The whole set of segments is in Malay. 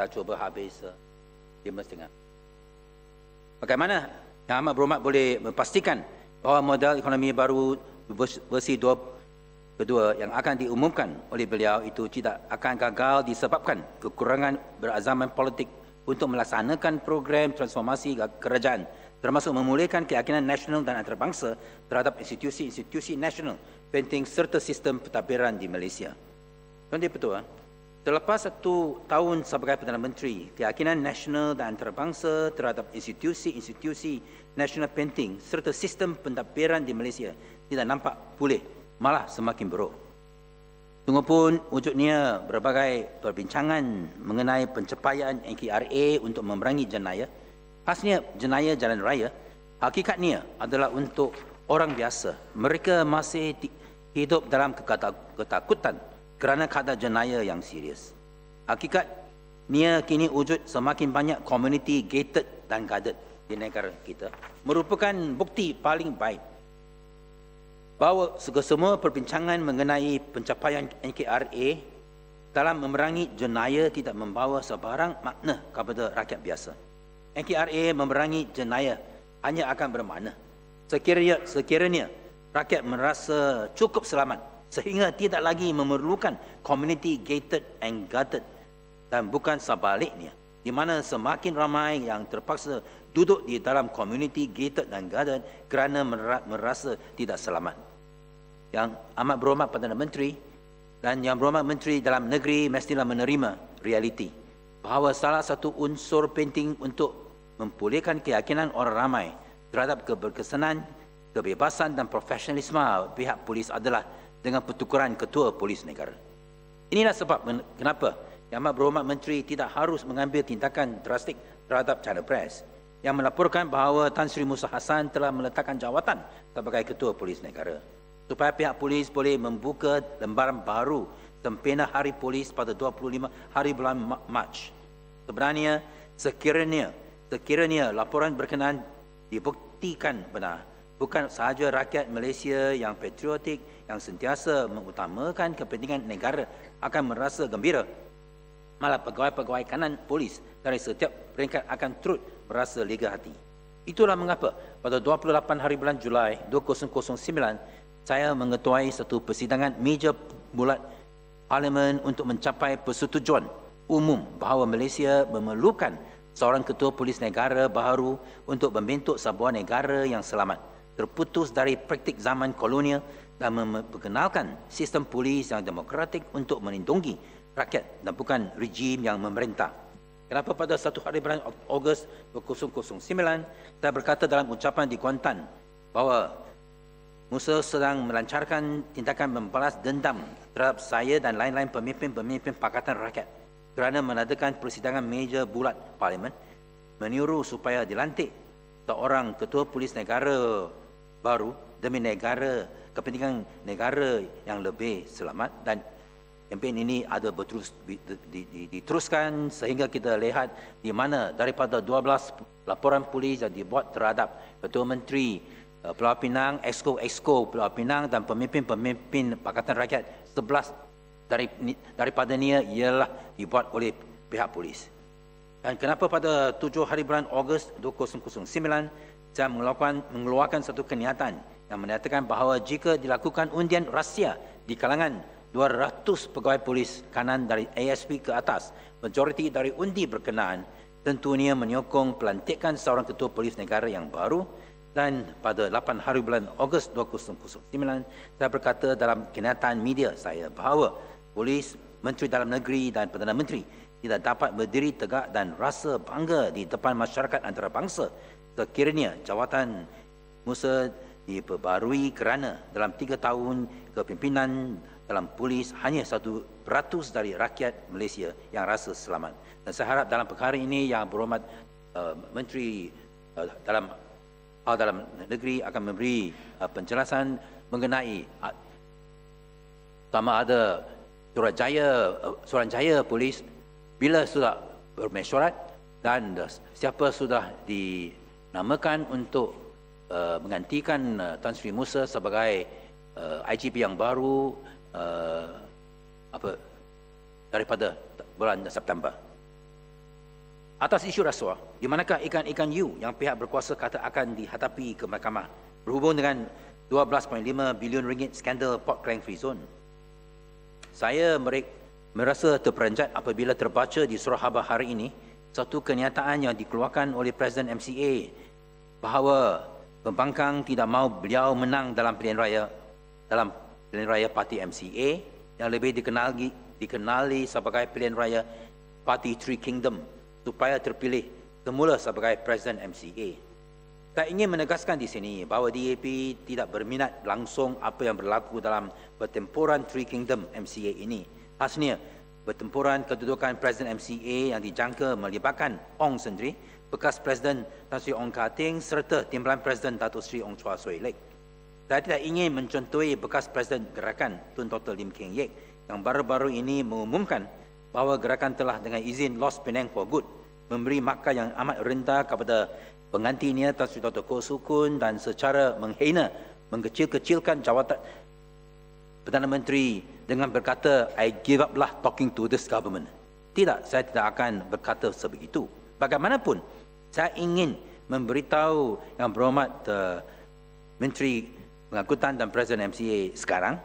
kita cuba habis 5.5. Bagaimana Yang Amat Berhormat boleh memastikan bahawa modal ekonomi baru versi kedua yang akan diumumkan oleh beliau itu tidak akan gagal disebabkan kekurangan berazaman politik untuk melaksanakan program transformasi kerajaan, termasuk memulihkan keyakinan nasional dan antarabangsa terhadap institusi-institusi nasional penting serta sistem pentadbiran di Malaysia. Tuan-tuan betul, selepas 1 tahun sebagai Perdana Menteri, keyakinan nasional dan antarabangsa terhadap institusi-institusi nasional penting serta sistem pentadbiran di Malaysia tidak nampak pulih, malah semakin buruk. Tunggu pun wujudnya berbagai perbincangan mengenai pencapaian NKRA untuk memerangi jenayah. Khasnya jenayah jalan raya, hakikatnya adalah untuk orang biasa. Mereka masih hidup dalam ketakutan kerana kadar jenayah yang serius. Hakikatnya kini wujud semakin banyak komuniti gated dan guarded di negara kita, merupakan bukti paling baik bahawa semua perbincangan mengenai pencapaian NKRA dalam memerangi jenayah tidak membawa sebarang makna kepada rakyat biasa. NKRA memerangi jenayah hanya akan bermakna sekiranya rakyat merasa cukup selamat sehingga tidak lagi memerlukan community gated and guarded, dan bukan sebaliknya, di mana semakin ramai yang terpaksa duduk di dalam community gated dan guarded kerana merasa tidak selamat. Yang Amat Berhormat Perdana Menteri dan Yang Berhormat Menteri Dalam Negeri mestilah menerima realiti bahawa salah satu unsur penting untuk memulihkan keyakinan orang ramai terhadap keberkesanan, kebebasan dan profesionalisme pihak polis adalah dengan pertukaran ketua polis negara. Inilah sebab kenapa Yang Amat Berhormat Menteri tidak harus mengambil tindakan drastik terhadap China Press yang melaporkan bahawa Tan Sri Musa Hassan telah meletakkan jawatan sebagai ketua polis negara, supaya pihak polis boleh membuka lembaran baru sempena Hari Polis pada 25 hari bulan Mac. Sebenarnya, sekiranya laporan berkenaan dibuktikan benar, bukan sahaja rakyat Malaysia yang patriotik yang sentiasa mengutamakan kepentingan negara akan merasa gembira, malah pegawai-pegawai kanan polis dari setiap peringkat akan turut merasa lega hati. Itulah mengapa pada 28 hari bulan Julai 2009 saya mengetuai satu persidangan meja bulat Parlimen untuk mencapai persetujuan umum bahawa Malaysia memerlukan seorang ketua polis negara baharu untuk membentuk sebuah negara yang selamat, terputus dari praktik zaman kolonial dan memperkenalkan sistem polis yang demokratik untuk melindungi rakyat dan bukan rejim yang memerintah. Kenapa pada 1 hari bulan Ogos 2009 saya berkata dalam ucapan di Kuantan bahawa Musa sedang melancarkan tindakan membalas dendam terhadap saya dan lain-lain pemimpin-pemimpin Pakatan Rakyat kerana mengadakan persidangan meja bulat Parlimen, menyuruh supaya dilantik seorang ketua polis negara baru demi kepentingan negara yang lebih selamat, dan kempen ini ada diteruskan sehingga kita lihat di mana daripada 12 laporan polis yang dibuat terhadap Ketua Menteri Pulau Pinang, Exco Pulau Pinang dan pemimpin-pemimpin Pakatan Rakyat, 11 daripadanya ialah dibuat oleh pihak polis. Dan kenapa pada 7 hari bulan Ogos 2009 saya mengeluarkan satu kenyataan yang menyatakan bahawa jika dilakukan undian rahsia di kalangan 200 pegawai polis kanan dari ASP ke atas, majoriti dari undi berkenaan tentunya menyokong pelantikan seorang ketua polis negara yang baru. Dan pada 8 hari bulan Ogos 2009, saya berkata dalam kenyataan media saya bahawa polis, Menteri Dalam Negeri dan Perdana Menteri tidak dapat berdiri tegak dan rasa bangga di depan masyarakat antarabangsa sekiranya jawatan Musa diperbarui kerana dalam 3 tahun kepimpinan dalam polis hanya 1% dari rakyat Malaysia yang rasa selamat. Dan saya harap dalam perkara ini Yang Berhormat Menteri Dalam Negeri akan memberi penjelasan mengenai sama ada Suruhanjaya Polis bila sudah bermesyuarat dan siapa sudah dinamakan untuk menggantikan Tan Sri Musa sebagai IGP yang baru daripada bulan September. Atas isu rasuah, di manakah ikan-ikan U yang pihak berkuasa kata akan dihadapi ke mahkamah berhubung dengan 12.5 bilion ringgit skandal Port Klang Free Zone? Saya merasa terperanjat apabila terbaca di Surah Khabar hari ini satu kenyataan yang dikeluarkan oleh Presiden MCA bahawa pembangkang tidak mahu beliau menang dalam pilihan raya parti MCA yang lebih dikenali sebagai pilihan raya parti Three Kingdom supaya terpilih semula sebagai Presiden MCA. Saya ingin menegaskan di sini bahawa DAP tidak berminat langsung apa yang berlaku dalam pertempuran Three Kingdom MCA ini. Khasnya, pertempuran kedudukan Presiden MCA yang dijangka melibatkan Ong sendiri, bekas Presiden Tan Sri Ong Kah Teng serta timbalan Presiden Datuk Seri Ong Chua Swee Lek. Saya tidak ingin mencontohi bekas Presiden Gerakan Tun Dr. Lim Keng Yek yang baru-baru ini mengumumkan bahawa gerakan telah dengan izin Los Penang for Good memberi markah yang amat rendah kepada penggantinya Tan Sri Dr. Koh Su Kun dan secara menghina, mengkecil-kecilkan jawatan Perdana Menteri dengan berkata, I give up lah talking to this government. Tidak, saya tidak akan berkata sebegitu. Bagaimanapun, saya ingin memberitahu Yang Berhormat Menteri Pengangkutan dan Presiden MCA sekarang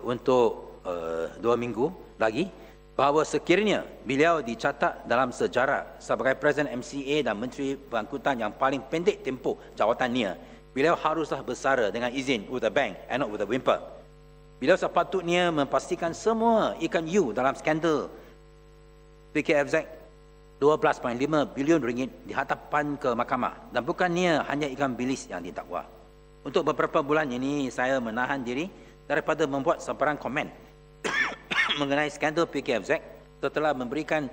untuk 2 minggu lagi bahawa sekiranya beliau dicatat dalam sejarah sebagai Presiden MCA dan Menteri Pengangkutan yang paling pendek tempoh jawatannya, beliau haruslah bersara dengan izin with a bang and not with a whimper. Beliau sepatutnya memastikan semua ikan U dalam skandal PKFZ 12.5 bilion ringgit dihadapan ke mahkamah dan bukannya hanya ikan bilis yang didakwa. Untuk beberapa bulan ini saya menahan diri daripada membuat sebarang komen mengenai skandal PKFZ setelah memberikan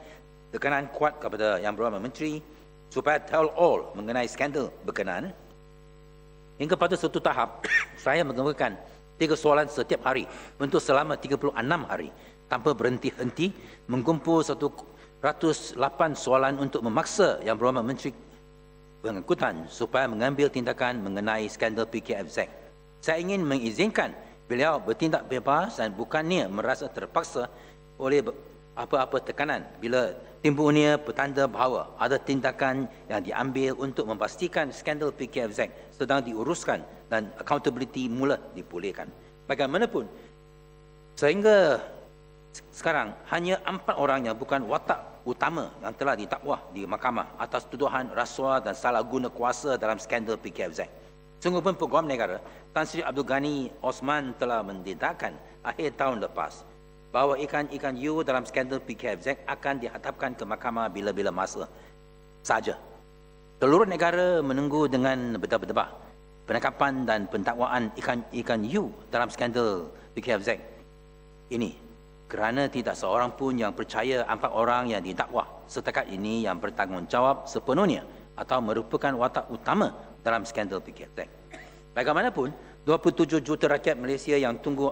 tekanan kuat kepada Yang Berhormat Menteri supaya tell all mengenai skandal berkenaan. Hingga pada suatu tahap, saya mengemukakan 3 soalan setiap hari untuk selama 36 hari tanpa berhenti-henti mengumpul 108 soalan untuk memaksa Yang Berhormat Menteri Pengangkutan supaya mengambil tindakan mengenai skandal PKFZ. Saya ingin mengizinkan beliau bertindak bebas dan bukannya merasa terpaksa oleh apa-apa tekanan bila timbulnya petanda bahawa ada tindakan yang diambil untuk memastikan skandal PKFZ sedang diuruskan dan accountability mula dipulihkan. Bagaimanapun, sehingga sekarang hanya 4 orang yang bukan watak utama yang telah didakwa di mahkamah atas tuduhan rasuah dan salah guna kuasa dalam skandal PKFZ. Sungguh pun Peguam Negara Tan Sri Abdul Ghani Osman telah mendedahkan akhir tahun lepas bahawa ikan-ikan U dalam skandal PKFZ akan dihadapkan ke mahkamah bila-bila masa saja. Seluruh negara menunggu dengan berdebar-debar penangkapan dan pendakwaan ikan-ikan U dalam skandal PKFZ ini kerana tidak seorang pun yang percaya 4 orang yang didakwa setakat ini yang bertanggungjawab sepenuhnya atau merupakan watak utama dalam skandal PKFZ. Bagaimanapun, 27 juta rakyat Malaysia yang tunggu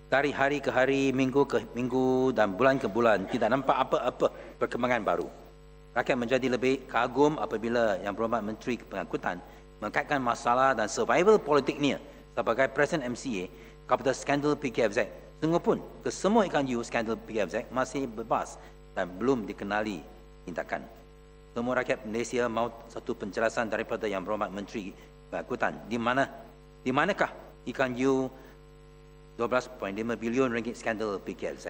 dari hari ke hari, minggu ke minggu dan bulan ke bulan tidak nampak apa-apa perkembangan baru. Rakyat menjadi lebih kagum apabila Yang Berhormat Menteri Pengangkutan mengkaitkan masalah dan survival politiknya sebagai Presiden MCA kepada skandal PKFZ. Sungguh pun, kesemua ikan U skandal PKFZ masih bebas dan belum dikenali tindakan. Semua rakyat Malaysia mahu satu penjelasan daripada Yang Berhormat Menteri Pengangkutan. Di manakah ikan U 12.5 bilion ringgit skandal PKFZ?